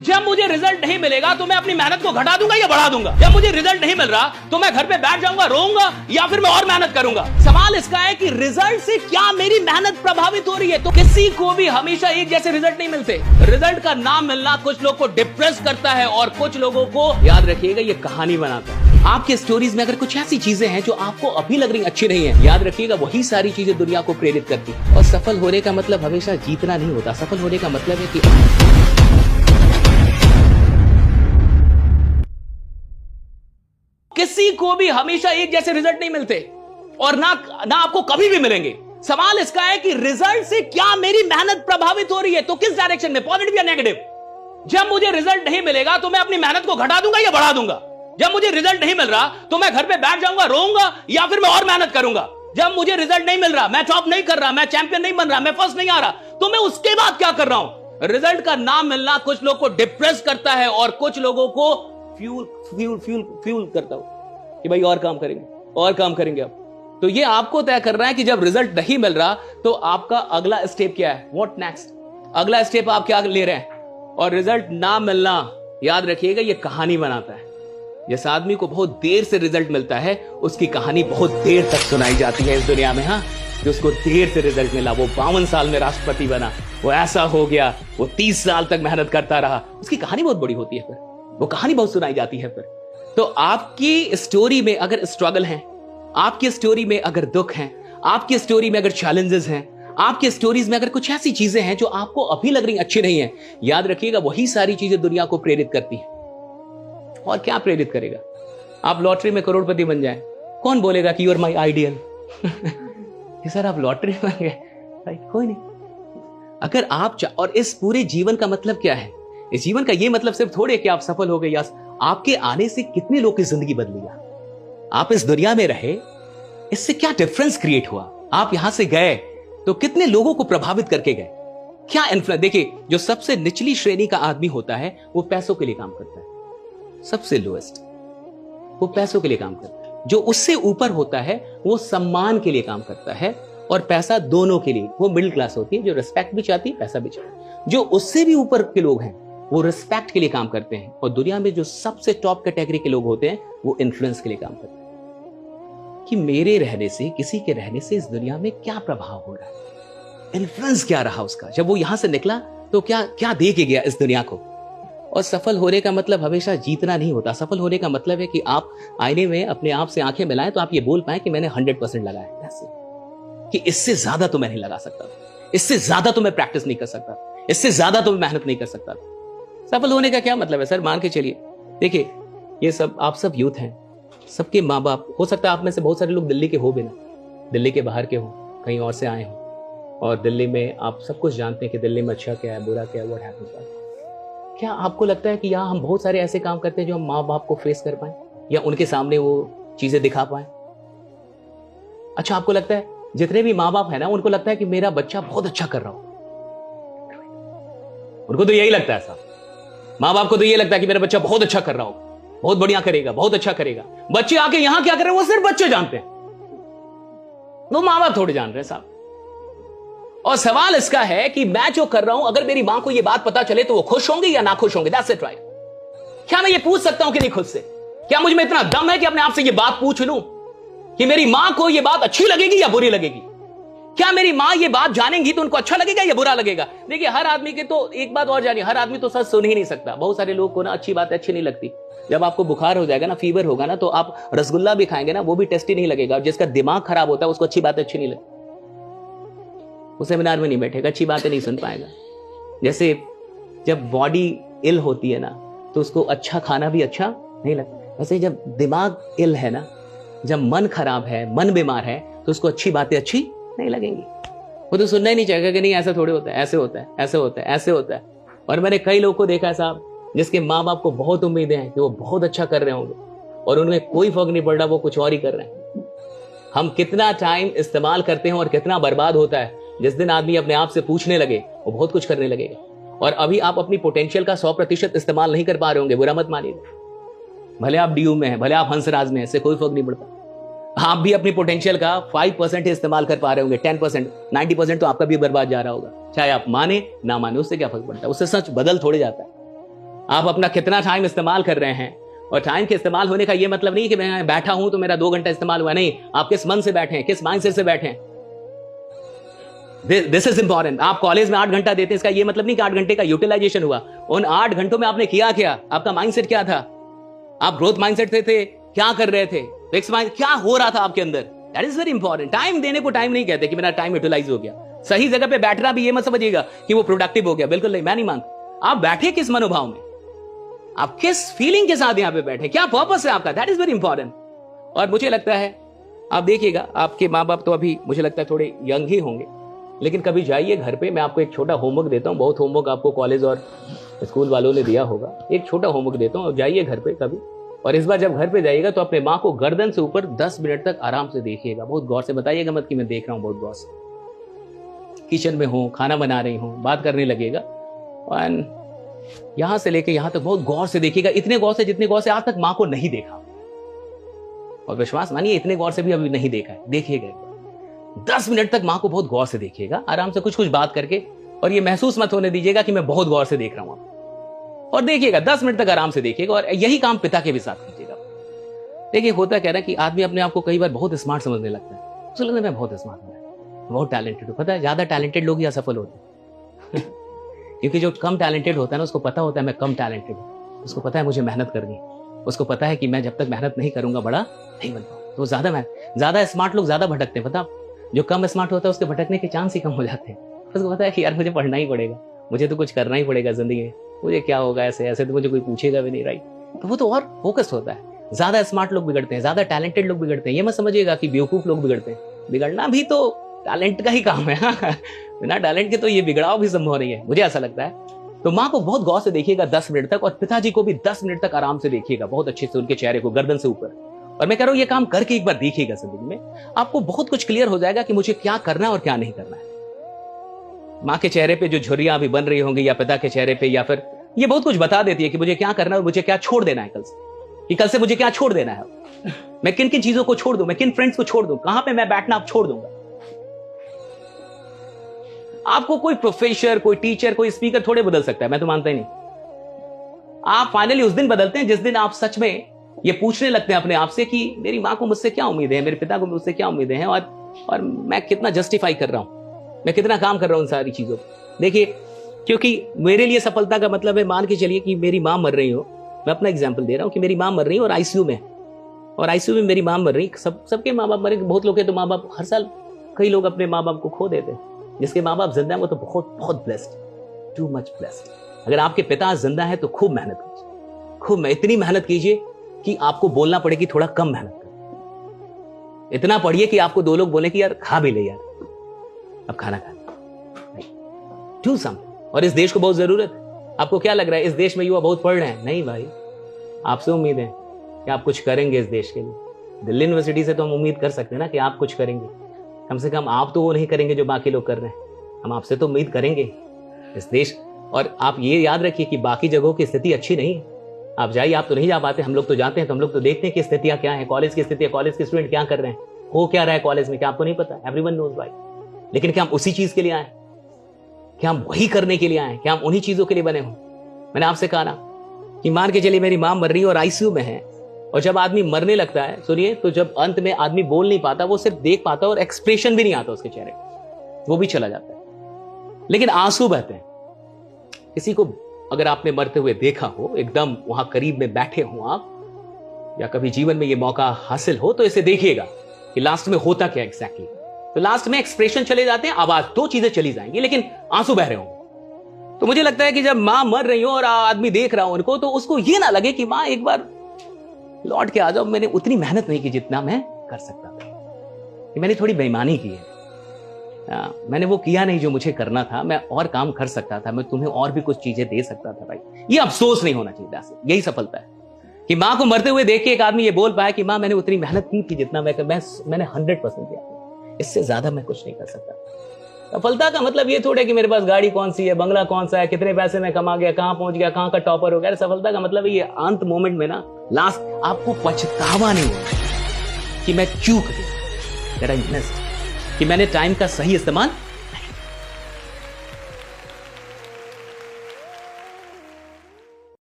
जब मुझे रिजल्ट नहीं मिलेगा तो मैं अपनी मेहनत को घटा दूंगा या बढ़ा दूंगा। जब मुझे रिजल्ट नहीं मिल रहा तो मैं घर पे बैठ जाऊंगा, रोऊंगा या फिर मैं और मेहनत करूंगा। सवाल इसका है कि रिजल्ट से क्या मेरी मेहनत प्रभावित हो रही है। तो किसी को भी हमेशा एक जैसे रिजल्ट नहीं मिलते। रिजल्ट का ना मिलना कुछ लोग को डिप्रेस करता है और कुछ लोगों को, याद रखिएगा, ये कहानी बनाता है। आपके स्टोरीज में अगर कुछ ऐसी चीजें हैं जो आपको अभी लग रही अच्छी नहीं है, याद रखिएगा वही सारी चीजें दुनिया को प्रेरित करती है। और सफल होने का मतलब हमेशा जीतना नहीं होता। सफल होने का मतलब है कि किसी को भी हमेशा एक जैसे रिजल्ट नहीं मिलते और ना आपको कभी भी मिलेंगे। सवाल इसका है कि रिजल्ट से क्या मेरी मेहनत प्रभावित हो रही है। तो किस डायरेक्शन में, पॉजिटिव या नेगेटिव। जब मुझे रिजल्ट नहीं मिलेगा तो मैं अपनी मेहनत को घटा दूंगा या बढ़ा दूंगा। जब मुझे रिजल्ट नहीं मिल रहा तो मैं घर पे बैठ जाऊंगा, रोऊंगा या फिर मैं और मेहनत करूंगा। जब मुझे रिजल्ट नहीं मिल रहा, मैं टॉप नहीं कर रहा, मैं चैंपियन नहीं बन रहा, मैं फर्स्ट नहीं आ रहा, तो मैं उसके बाद क्या कर रहा हूं। रिजल्ट का ना मिलना कुछ लोग को डिप्रेस करता है और कुछ लोगों को फ्यूल करता हूं कि भाई और काम करेंगे अब। तो ये आपको तय करना है कि जब रिजल्ट नहीं मिल रहा तो आपका अगला स्टेप क्या है, व्हाट नेक्स्ट। अगला स्टेप आप क्या ले रहे हैं। और रिजल्ट ना मिलना, याद रखिएगा, ये कहानी बनाता है। जिस आदमी को बहुत देर से रिजल्ट मिलता है उसकी कहानी बहुत देर तक सुनाई जाती है इस दुनिया में। हाँ, जो उसको देर से रिजल्ट मिला, वो 52 साल में राष्ट्रपति बना, वो ऐसा हो गया, वो 30 साल तक मेहनत करता रहा, उसकी कहानी बहुत बड़ी होती है, फिर वो कहानी बहुत सुनाई जाती है। फिर तो आपकी स्टोरी में अगर स्ट्रगल है, आपकी स्टोरी में अगर दुख है, आपकी स्टोरी में अगर चैलेंजेस हैं, आपकी स्टोरीज में अगर कुछ ऐसी चीजें हैं जो आपको अभी लग रही अच्छी नहीं है, याद रखिएगा वही सारी चीजें दुनिया को प्रेरित करती हैं। और क्या प्रेरित करेगा। आप लॉटरी में करोड़पति बन जाए, कौन बोलेगा कि you are my ideal. Sir आप लॉटरी बन गए, कोई नहीं। अगर आप और इस पूरे जीवन का मतलब क्या है, इस जीवन का ये मतलब सिर्फ थोड़े कि आप सफल हो गए, या आपके आने से कितने लोग की जिंदगी बदली। आप इस दुनिया में रहे, इससे क्या डिफरेंस क्रिएट हुआ। आप यहां से गए तो कितने लोगों को प्रभावित करके गए, क्या इन्फ्लुएंस। देखिए, जो सबसे निचली श्रेणी का आदमी होता है वो पैसों के लिए काम करता है। सबसे लोएस्ट वो पैसों के लिए काम करता है। जो उससे ऊपर होता है वो सम्मान के लिए काम करता है और पैसा दोनों के लिए। वो मिडिल क्लास होती है जो रिस्पेक्ट भी चाहती है, पैसा भी चाहती है। जो उससे भी ऊपर के लोग हैं वो रिस्पेक्ट के लिए काम करते हैं। और दुनिया में जो सबसे टॉप कैटेगरी के लोग होते हैं वो इन्फ्लुएंस के लिए काम करते हैं कि मेरे रहने से, किसी के रहने से इस दुनिया में क्या प्रभाव हो रहा है, इन्फ्लुएंस क्या रहा उसका। जब वो यहां से निकला तो क्या क्या दे के गया इस दुनिया को। और सफल होने का मतलब हमेशा जीतना नहीं होता। सफल होने का मतलब है कि आप आईने में अपने आप से आंखें मिलाएं तो आप ये बोल पाए कि मैंने 100% लगाया, कि इससे ज्यादा तो मैं नहीं लगा सकता, इससे ज्यादा तो मैं प्रैक्टिस नहीं कर सकता, इससे ज्यादा तो मैं मेहनत नहीं कर सकता। सफल होने का क्या मतलब है सर, मान के चलिए, देखिए ये सब आप सब यूथ हैं, सबके माँ बाप, हो सकता है आप में से बहुत सारे लोग दिल्ली के हो भी ना, दिल्ली के बाहर के हो, कहीं और से आए हो, और दिल्ली में आप सब कुछ जानते हैं कि दिल्ली में अच्छा क्या है, बुरा क्या है, व्हाट हैपेंस। क्या आपको लगता है कि यहाँ हम बहुत सारे ऐसे काम करते हैं जो हम माँ बाप को फेस कर पाए या उनके सामने वो चीजें दिखा पाए। अच्छा, आपको लगता है जितने भी माँ बाप है ना, उनको लगता है कि मेरा बच्चा बहुत अच्छा कर रहा हो, उनको तो यही लगता है साहब। माँ बाप को तो ये लगता है कि मेरा बच्चा बहुत अच्छा कर रहा हो, बहुत बढ़िया करेगा, बहुत अच्छा करेगा। बच्चे आके यहां क्या कर रहे हैं वो सिर्फ बच्चे जानते हैं, वो माँ बाप थोड़े जान रहे हैं साहब। और सवाल इसका है कि मैं जो कर रहा हूं, अगर मेरी मां को यह बात पता चले तो वो खुश होंगे या ना खुश होंगे। That's it, right. क्या मैं ये पूछ सकता हूं कि नहीं खुद से? क्या मुझ में इतना दम है कि अपने आप से ये बात पूछ लूं कि मेरी मां को यह बात अच्छी लगेगी या बुरी लगेगी? क्या मेरी मां ये बात जानेंगी तो उनको अच्छा लगेगा या बुरा लगेगा? देखिए, हर आदमी के तो एक बात और जानिए, हर आदमी तो सच सुन ही नहीं सकता। बहुत सारे लोग को ना अच्छी बात अच्छी नहीं लगती। जब आपको बुखार हो जाएगा ना, फीवर होगा ना, तो आप रसगुल्ला भी खाएंगे ना, वो भी टेस्टी नहीं लगेगा। और जिसका दिमाग खराब होता है उसको अच्छी बात अच्छी नहीं लगती, वो सेमिनार में नहीं बैठेगा, अच्छी बातें नहीं सुन पाएगा। जैसे जब बॉडी इल होती है ना तो उसको अच्छा खाना भी अच्छा नहीं लगता। वैसे जब दिमाग इल है ना, जब मन खराब है, मन बीमार है, तो उसको अच्छी बातें अच्छी नहीं लगेंगी। वो तो सुनना ही नहीं चाहेगा कि नहीं ऐसा थोड़े होता है, ऐसे होता है, ऐसे होता है, ऐसे होता है। और मैंने कई लोगों को देखा है साहब, जिसके माँ बाप को बहुत उम्मीदें हैं कि वो बहुत अच्छा कर रहे होंगे और उन्हें कोई फर्क नहीं पड़ रहा, वो कुछ और ही कर रहे हैं। हम कितना टाइम इस्तेमाल करते हैं और कितना बर्बाद होता है। जिस दिन आदमी अपने आप से पूछने लगे वो बहुत कुछ करने लगेगा। और अभी आप अपनी पोटेंशियल का 100% इस्तेमाल नहीं कर पा रहे होंगे, बुरा मत मानिएगा। भले आप डीयू में हैं, भले आप हंसराज में हैं, इससे कोई फर्क नहीं पड़ता। आप भी अपनी पोटेंशियल का 5% ही इस्तेमाल कर पा रहे होंगे, 10%, 90% तो आपका भी बर्बाद जा रहा होगा। चाहे आप माने ना माने, उससे क्या फर्क पड़ता है, उससे सच बदल थोड़े जाता है। आप अपना कितना टाइम इस्तेमाल कर रहे हैं, और टाइम के इस्तेमाल होने का ये मतलब नहीं कि मैं बैठा हूं तो मेरा 2 घंटा इस्तेमाल हुआ, नहीं, आप किस मन से बैठे हैं, किस माइंडसेट से बैठे हैं, दिस इज इंपॉर्टेंट। आप कॉलेज में 8 घंटा देते हैं, इसका ये मतलब नहीं कि 8 घंटे का यूटिलाइजेशन हुआ। उन 8 घंटों में आपने किया क्या, आपका माइंडसेट क्या था, आप ग्रोथ माइंडसेट थे, क्या कर रहे थे, फिक्स माइंड क्या हो रहा था आपके अंदर, that is very important. Time देने को टाइम नहीं कहते कि मेरा टाइम यूटिलाइज हो गया। सही जगह पे बैठना भी ये मत समझिएगा कि वो प्रोडक्टिव हो गया, बिल्कुल नहीं, मैं नहीं मानता। आप बैठे किस मनोभाव में, आप किस फीलिंग के साथ यहां पे बैठे, क्या पर्पस है आपका, दैट इज वेरी इंपॉर्टेंट। और मुझे लगता है आप देखिएगा, आपके माँ बाप तो अभी मुझे लगता है थोड़े यंग ही होंगे, लेकिन कभी जाइए घर पे, मैं आपको एक छोटा होमवर्क देता हूँ, बहुत होमवर्क आपको कॉलेज और स्कूल वालों ने दिया होगा, एक छोटा होमवर्क देता हूँ, जाइए घर पे कभी, और इस बार जब घर पे जाइएगा तो अपने माँ को गर्दन से ऊपर 10 मिनट तक आराम से देखिएगा, बहुत गौर से, बताइएगा मत कि मैं देख रहा हूँ, बहुत गौर से। किचन में हूँ, खाना बना रही हूँ, बात करने लगेगा, और यहां से लेके यहां तक बहुत गौर से देखिएगा, इतने गौर से जितने गौर से आज तक माँ को नहीं देखा, और विश्वास मानिए इतने गौर से भी अभी नहीं देखा है, देखिएगा 10 मिनट तक माँ को बहुत गौर से देखिएगा, आराम से कुछ कुछ बात करके, और ये महसूस मत होने दीजिएगा कि मैं बहुत गौर से देख रहा हूं, और देखिएगा 10 मिनट तक आराम से देखिएगा, और यही काम पिता के भी साथ कीजिएगा। देखिए होता क्या है कि आदमी अपने आप को कई बार बहुत स्मार्ट समझने लगता है, उसे लगता है मैं बहुत स्मार्ट हूं, बहुत टैलेंटेड हूं। पता है ज्यादा टैलेंटेड लोग ही असफल होते हैं क्योंकि जो कम टैलेंटेड होता है ना, उसको पता होता है मैं कम टैलेंटेड हूं, उसको पता है मुझे मेहनत करनी है, उसको पता है कि मैं जब तक मेहनत नहीं करूंगा बड़ा नहीं बन पाऊंगा, तो ज्यादा स्मार्ट लोग ज्यादा भटकते हैं। पता, जो कम स्मार्ट होता है उसके भटकने के चांस ही कम हो जाते हैं। उसको पता है कि यार मुझे पढ़ना ही पड़ेगा, मुझे तो कुछ करना ही पड़ेगा जिंदगी में, मुझे क्या होगा, ऐसे ऐसे तो मुझे कोई पूछेगा भी नहीं, राइट। तो वो तो और फोकस्ड होता है। ज्यादा स्मार्ट लोग बिगड़ते हैं, ज्यादा टैलेंटेड लोग बिगड़ते हैं। ये मत समझिएगा कि बेवकूफ लोग बिगड़ते हैं, बिगड़ना भी तो टैलेंट का ही काम है बिना टैलेंट के तो ये बिगड़ाव भी संभव नहीं है, मुझे ऐसा लगता है। तो माँ को बहुत गौर से देखिएगा 10 मिनट तक, और पिताजी को भी 10 मिनट तक आराम से देखिएगा, बहुत अच्छे से उनके चेहरे को गर्दन से ऊपर। और मैं कह रहा हूं ये काम करके एक बार देखिएगा जिंदगी में, आपको बहुत कुछ क्लियर हो जाएगा कि मुझे क्या करना है और क्या नहीं करना है। माँ के चेहरे पे जो झुर्रियां अभी बन रही होंगी, या पिता के चेहरे पे, या फिर ये बहुत कुछ बता देती है कि मुझे क्या करना है और मुझे क्या छोड़ देना है कल से, कि कल से मुझे क्या छोड़ देना है, मैं किन किन चीजों को छोड़ दूं, मैं किन फ्रेंड्स को छोड़ दूं, कहां पे मैं बैठना अब छोड़ दूंगा। आपको कोई प्रोफेसर, कोई टीचर, कोई स्पीकर थोड़े बदल सकता है, मैं तो मानता ही नहीं। आप फाइनली उस दिन बदलते हैं जिस दिन आप सच में ये पूछने लगते हैं अपने आप से कि मेरी माँ को मुझसे क्या उम्मीदें हैं, मेरे पिता को मुझसे क्या उम्मीदें हैं, और मैं कितना जस्टिफाई कर रहा हूं, मैं कितना काम कर रहा हूं उन सारी चीजों को। देखिए, क्योंकि मेरे लिए सफलता का मतलब है, मान के चलिए कि मेरी माँ मर रही हो, मैं अपना एग्जाम्पल दे रहा हूँ कि मेरी माँ मर रही है और आईसीयू में, और आईसीयू में मेरी माँ मर रही, सबके माँ बाप मरे, बहुत लोग हैं तो माँ बाप हर साल कई लोग अपने माँ बाप को खो देते हैं। जिसके माँ बाप जिंदा है वो तो बहुत बहुत ब्लेस्ड, टू मच ब्लेस्ड। अगर आपके पिता जिंदा है तो खूब मेहनत कीजिए, खूब इतनी मेहनत कीजिए कि आपको बोलना पड़े कि थोड़ा कम मेहनत कर, इतना पढ़िए कि आपको 2 लोग बोले कि यार खा भी ले यार, अब खाना खा, डू समथिंग। और इस देश को बहुत जरूरत है। आपको क्या लग रहा है इस देश में युवा बहुत पढ़ रहे हैं? नहीं भाई, आपसे उम्मीद है कि आप कुछ करेंगे इस देश के लिए। दिल्ली यूनिवर्सिटी से तो हम उम्मीद कर सकते हैं ना कि आप कुछ करेंगे, कम से कम आप तो वो नहीं करेंगे जो बाकी लोग कर रहे हैं, हम आपसे तो उम्मीद करेंगे इस देश। और आप ये याद रखिए कि बाकी जगहों की स्थिति अच्छी नहीं है, आप जाइए, आप तो नहीं जा पाते, हम लोग तो जाते हैं, तो हम लोग तो देखते हैं कि स्थितियां क्या है, कॉलेज की स्थिति, कॉलेज के स्टूडेंट क्या कर रहे हैं, हो क्या रहा है कॉलेज में, क्या आपको नहीं पता? एवरीवन नोज भाई। लेकिन क्या हम उसी चीज के लिए आए? क्या हम वही करने के लिए आए? क्या हम उन्हीं चीजों के लिए बने हो? मैंने आपसे कहा ना कि मान के चलिए मेरी मां मर रही है और आईसीयू में है, और जब आदमी मरने लगता है, सुनिए, तो जब अंत में आदमी बोल नहीं पाता, वो सिर्फ देख पाता और एक्सप्रेशन भी नहीं आता उसके चेहरे, वो भी चला जाता है, लेकिन आंसू बहते हैं। किसी को अगर आपने मरते हुए देखा हो, एकदम वहां करीब में बैठे हो आप, या कभी जीवन में ये मौका हासिल हो, तो इसे देखिएगा कि लास्ट में होता क्या एग्जैक्टली। तो लास्ट में एक्सप्रेशन चले जाते हैं, आवाज, 2 चीजें चली जाएंगी, लेकिन आंसू बह रहे होंगे। तो मुझे लगता है कि जब मां मर रही हो और आदमी देख रहा हो उनको, तो उसको ये ना लगे कि मां एक बार लौट के आ जाओ, मैंने उतनी मेहनत नहीं की जितना मैं कर सकता था, मैंने थोड़ी बेईमानी की है, मैंने वो किया नहीं जो मुझे करना था, मैं और काम कर सकता था, मैं तुम्हें और भी कुछ चीजें दे सकता था। भाई, ये अफसोस नहीं होना चाहिए। यही सफलता है कि मां को मरते हुए देख के एक आदमी ये बोल पाया कि मां, मैंने उतनी मेहनत की थी जितना मैंने 100% किया, इससे ज्यादा मैं कुछ नहीं कर सकता। सफलता का मतलब ये थोड़ा कि मेरे पास गाड़ी कौन सी है, बंगला कौन सा है, कितने पैसे में कमा गया, कहां पहुंच गया, कहां का टॉपर हो गया। सफलता का मतलब ये अंत मोमेंट में ना, लास्ट आपको पछतावा नहीं होगा कि मैं चूक गया, कि मैंने टाइम का सही इस्तेमाल